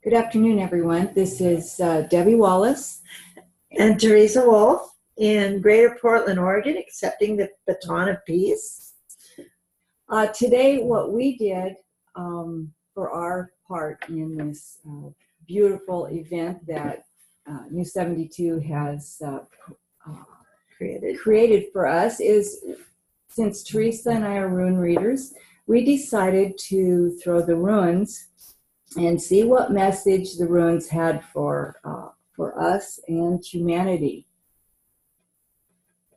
Good afternoon, everyone. This is Debby Wallace and Theresa Wolf in Greater Portland, Oregon, accepting the baton of peace. Today, what we did for our part in this beautiful event that New 72 has created for us is, since Theresa and I are rune readers, we decided to throw the runes and see what message the runes had for us and humanity.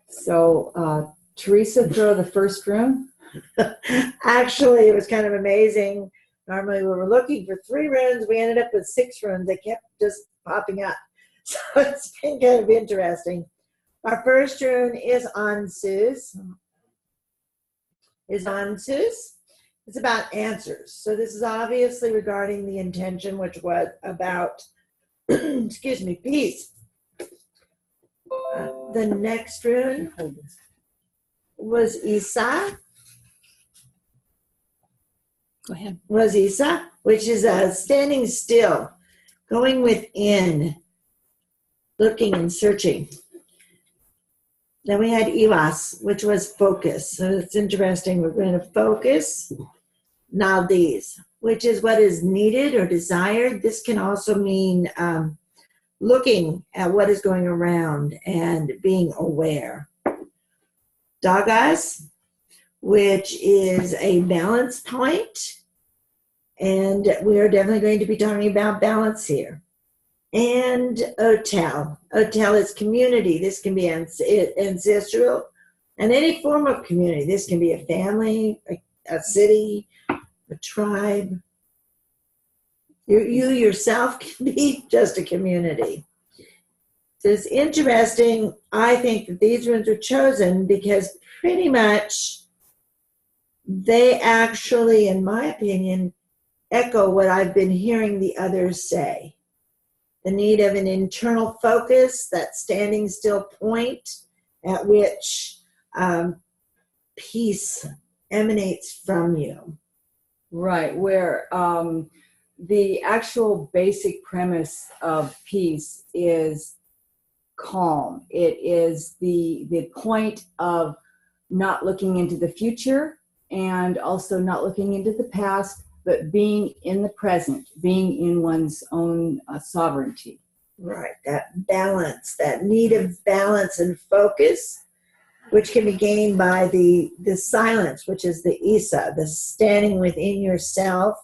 So, Theresa, throw the first rune. Actually, it was kind of amazing. Normally, we were looking for 3 runes. We ended up with 6 runes. They kept just popping up. So it's been kind of interesting. Our first rune is Ansus. It's about answers. So this is obviously regarding the intention, which was about, excuse me, peace. The next rune was Isa. Go ahead. Was Isa, which is standing still, going within, looking and searching. Then we had Iwas, which was focus. So it's interesting. We're going to focus. Now these, which is what is needed or desired. This can also mean looking at what is going around and being aware. Dagas, which is a balance point. And we are definitely going to be talking about balance here. And Otel. Otel is community. This can be ancestral and any form of community. This can be a family, a city, a tribe. You yourself can be just a community. So it's interesting. I think that these runes were chosen because pretty much they actually, in my opinion, echo what I've been hearing the others say. The need of an internal focus, that standing still point at which peace emanates from you. Right, where the actual basic premise of peace is calm. It is the point of not looking into the future and also not looking into the past, but being in the present, being in one's own sovereignty. Right, that balance, that need of balance and focus, which can be gained by the silence, which is the Isa, the standing within yourself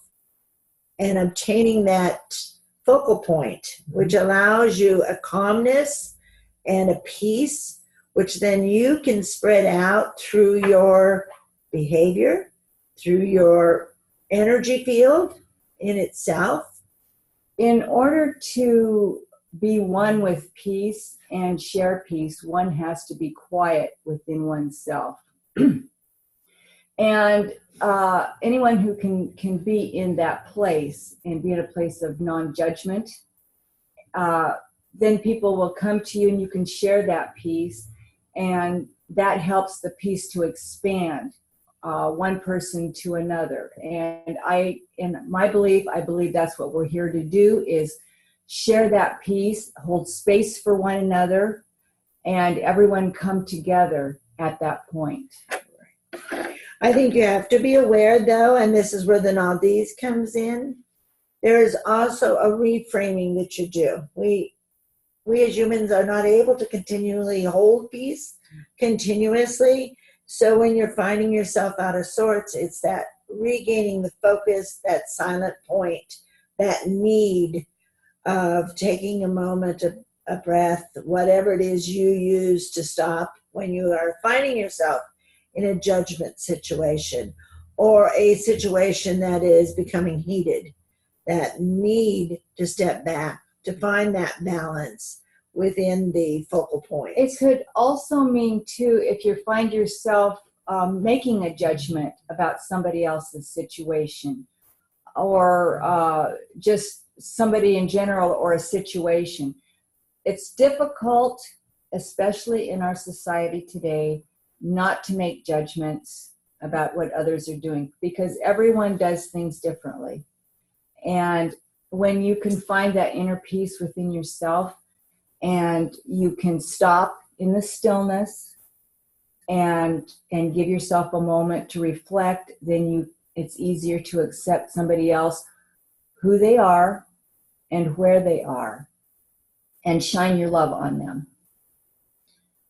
and obtaining that focal point, which allows you a calmness and a peace, which then you can spread out through your behavior, through your energy field in itself. In order to be one with peace and share peace, one has to be quiet within oneself. And anyone who can be in that place and be in a place of non-judgment, then people will come to you and you can share that peace, and that helps the peace to expand one person to another. And in my belief, I believe that's what we're here to do, is share that peace, hold space for one another, and everyone come together at that point. I think you have to be aware, though, and this is where the Naldis comes in. There is also a reframing that you do. We as humans are not able to continually hold peace continuously. So when you're finding yourself out of sorts, it's that regaining the focus, that silent point, that need of taking a moment, a breath, whatever it is you use to stop when you are finding yourself in a judgment situation or a situation that is becoming heated, that need to step back to find that balance within the focal point. It could also mean, too, if you find yourself making a judgment about somebody else's situation or just somebody in general or a situation. It's difficult, especially in our society today, not to make judgments about what others are doing, because everyone does things differently. And when you can find that inner peace within yourself, and you can stop in the stillness and give yourself a moment to reflect, then it's easier to accept somebody else, who they are and where they are, and shine your love on them.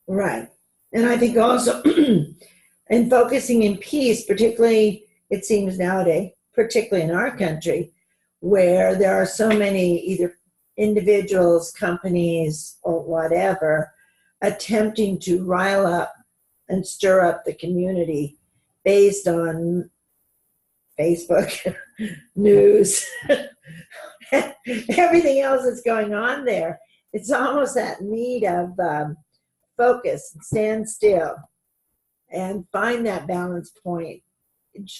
Right. And I think also in focusing in peace, particularly it seems nowadays, particularly in our country, where there are so many either individuals, companies, or whatever, attempting to rile up and stir up the community based on Facebook, news, everything else that's going on there. It's almost that need of focus, stand still, and find that balance point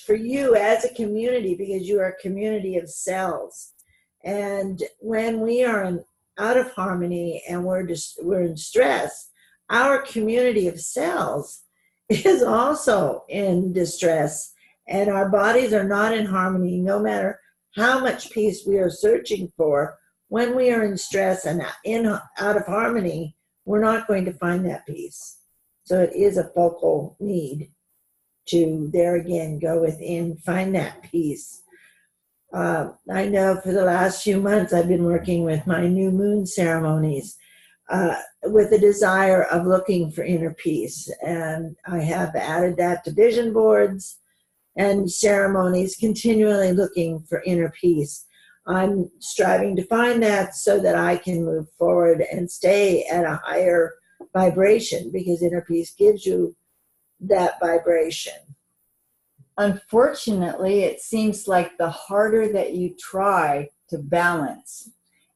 for you as a community, because you are a community of cells. And when we are out of harmony and we're in stress, our community of cells is also in distress, and our bodies are not in harmony. No matter how much peace we are searching for, when we are in stress and out of harmony, we're not going to find that peace. So it is a focal need to, there again, go within, find that peace. I know for the last few months I've been working with my new moon ceremonies with the desire of looking for inner peace. And I have added that to vision boards and ceremonies, continually looking for inner peace. I'm striving to find that so that I can move forward and stay at a higher vibration, because inner peace gives you that vibration. Unfortunately, it seems like the harder that you try to balance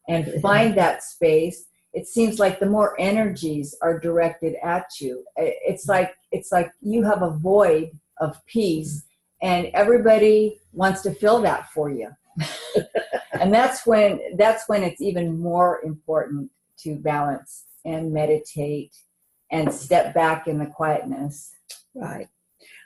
and find that space, it seems like the more energies are directed at you. It's like you have a void of peace, and everybody wants to fill that for you. And that's when it's even more important to balance and meditate and step back in the quietness. Right.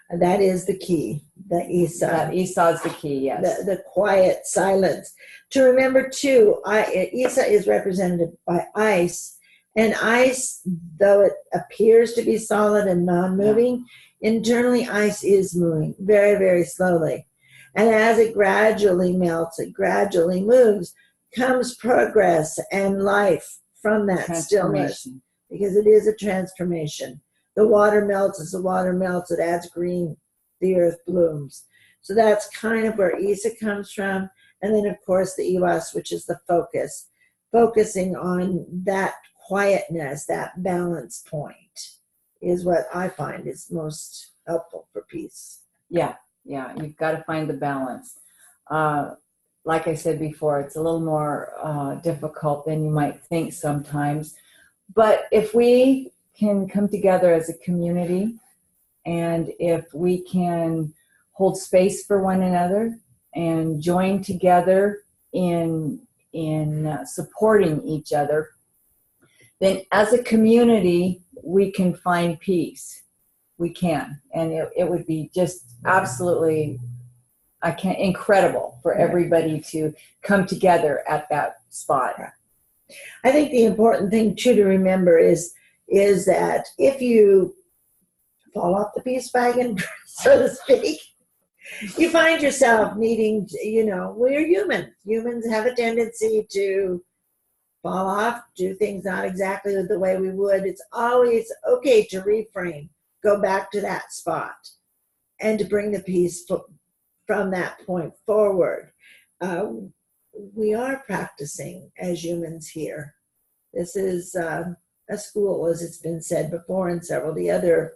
And that is the key. The Isa. Isa is the key, yes. The quiet silence. To remember too, Isa is represented by ice. And ice, though it appears to be solid and non-moving, internally ice is moving very, very slowly. And as it gradually melts, it gradually moves, comes progress and life from that stillness, because it is a transformation. The water melts. As the water melts, it adds green, the earth blooms. So that's kind of where Isa comes from. And then, of course, the Iwas, which is the focus, focusing on that quietness, that balance point, is what I find is most helpful for peace. Yeah, you've got to find the balance. Like I said before, it's a little more difficult than you might think sometimes. But if we can come together as a community, and if we can hold space for one another and join together in supporting each other, then as a community we can find peace. We can, and it would be just absolutely incredible for everybody to come together at that spot. I think the important thing too to remember is that if you fall off the peace wagon, so to speak, you find yourself needing to, we're human. Humans have a tendency to fall off, do things not exactly the way we would. It's always okay to reframe, go back to that spot, and to bring the peace from that point forward. We are practicing as humans here. This is a school, as it's been said before, and several of the other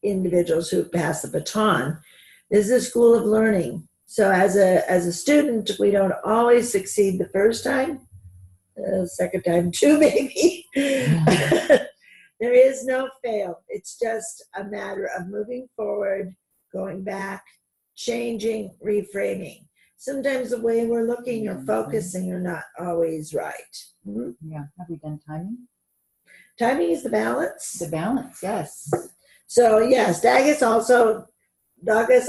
individuals who passed the baton. This is a school of learning. So as a student, we don't always succeed the first time, second time too, maybe. There is no fail. It's just a matter of moving forward, going back, changing, reframing. Sometimes the way we're looking or focusing are not always right. Mm-hmm. Yeah. Have we done timing? Timing is the balance. The balance, yes. So yes, Dagus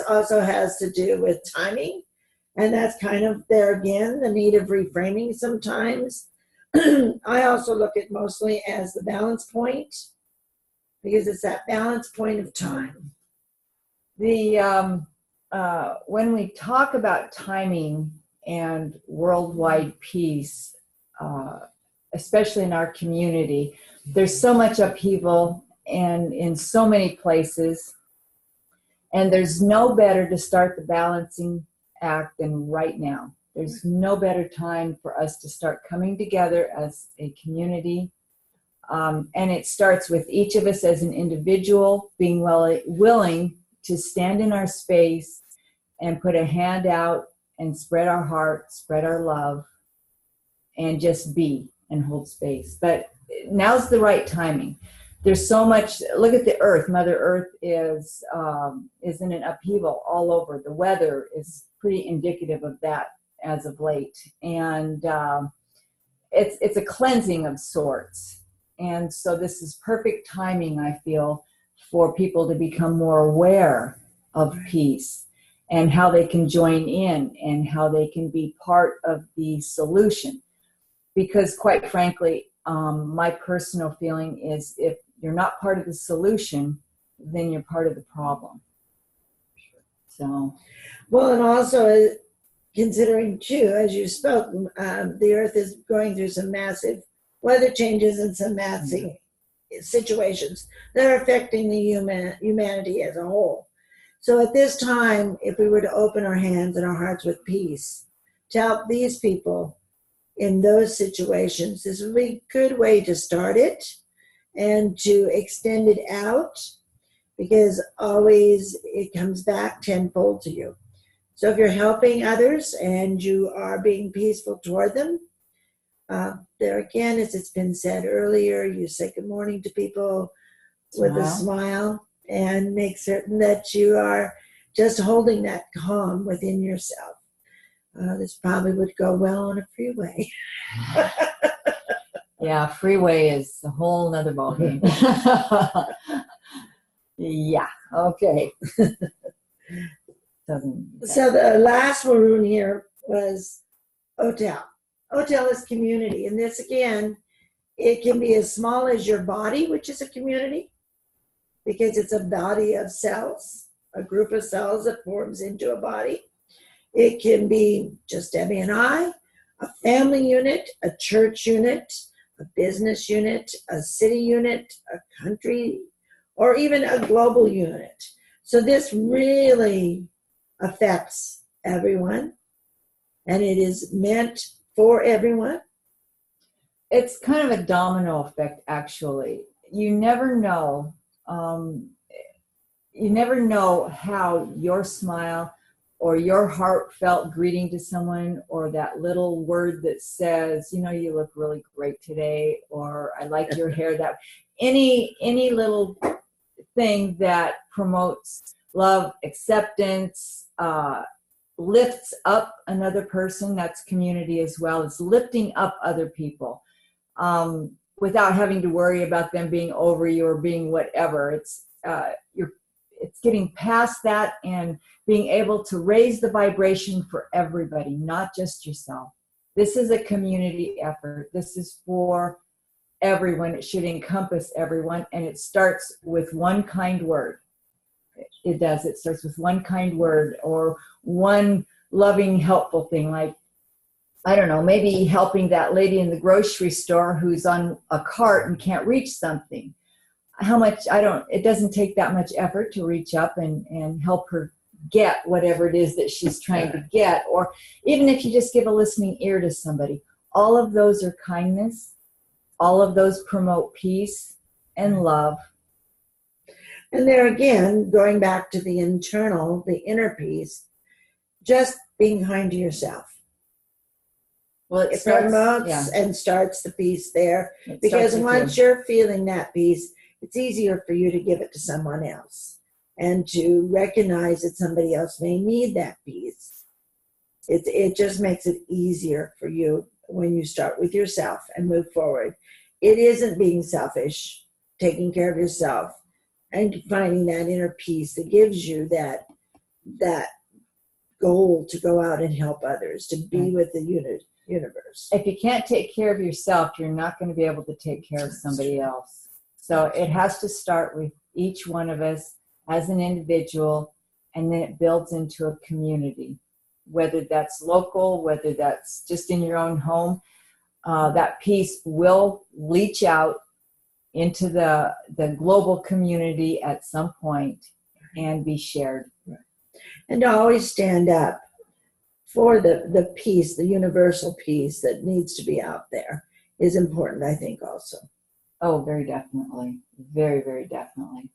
also has to do with timing. And that's kind of there again, the need of reframing sometimes. I also look at mostly as the balance point, because it's that balance point of time. The when we talk about timing and worldwide peace, especially in our community, there's so much upheaval and in so many places, and there's no better to start the balancing act than right now. There's no better time for us to start coming together as a community. And it starts with each of us as an individual being willing to stand in our space and put a hand out and spread our heart, spread our love, and just be and hold space. But now's the right timing. There's so much. Look at the earth. Mother Earth is in an upheaval all over. The weather is pretty indicative of that as of late. And it's a cleansing of sorts. And so this is perfect timing, I feel, for people to become more aware of peace and how they can join in and how they can be part of the solution. Because quite frankly, my personal feeling is if you're not part of the solution, then you're part of the problem. So, well, and also considering too, as you spoke, the earth is going through some massive weather changes and some massive situations that are affecting the humanity as a whole. So at this time, if we were to open our hands and our hearts with peace to help these people in those situations, this would be a good way to start it and to extend it out, because always it comes back tenfold to you. So if you're helping others and you are being peaceful toward them, there again, as it's been said earlier, you say good morning to people with a smile and make certain that you are just holding that calm within yourself. This probably would go well on a freeway. Yeah, freeway is a whole nother ballgame. Yeah, okay. So the last Rune here was hotel. Hotel is community. And this, again, it can be as small as your body, which is a community, because it's a body of cells, a group of cells that forms into a body. It can be just Debbie and I, a family unit, a church unit, a business unit, a city unit, a country, or even a global unit. So this really affects everyone, and it is meant for everyone. It's kind of a domino effect, actually. You never know. You never know how your smile or your heartfelt greeting to someone, or that little word that says, you know, you look really great today, or I like your hair, that any little thing that promotes love, acceptance, lifts up another person. That's community as well. It's lifting up other people without having to worry about them being over you or being whatever. It's getting past that and being able to raise the vibration for everybody, not just yourself. This is a community effort. This is for everyone. It should encompass everyone, and it starts with one kind word. It does. It starts with one kind word or one loving, helpful thing, like, I don't know, maybe helping that lady in the grocery store who's on a cart and can't reach something. It doesn't take that much effort to reach up and help her get whatever it is that she's trying to get. Or even if you just give a listening ear to somebody, all of those are kindness. All of those promote peace and love. And there again, going back to the internal, the inner peace, just being kind to yourself. Well, it promotes and starts the peace there. Because once you're feeling that peace, it's easier for you to give it to someone else and to recognize that somebody else may need that peace. It just makes it easier for you when you start with yourself and move forward. It isn't being selfish, taking care of yourself and finding that inner peace that gives you that goal to go out and help others, to be with the universe. If you can't take care of yourself, you're not going to be able to take care of somebody else. So it has to start with each one of us as an individual, and then it builds into a community, whether that's local, whether that's just in your own home. That peace will leach out into the global community at some point and be shared. And to always stand up for the peace, the universal peace that needs to be out there is important, I think, also. Oh, very definitely. Very, very definitely.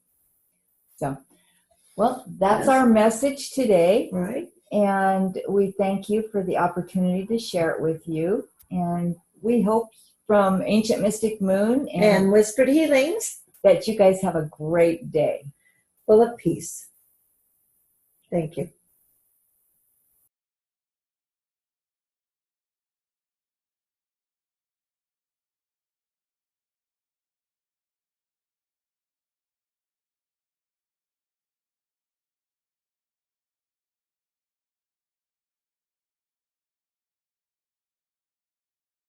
So, well, that's our message today. Right. And we thank you for the opportunity to share it with you. And we hope from Ancient Mystic Moon and Whispered Healings that you guys have a great day. Full of peace. Thank you.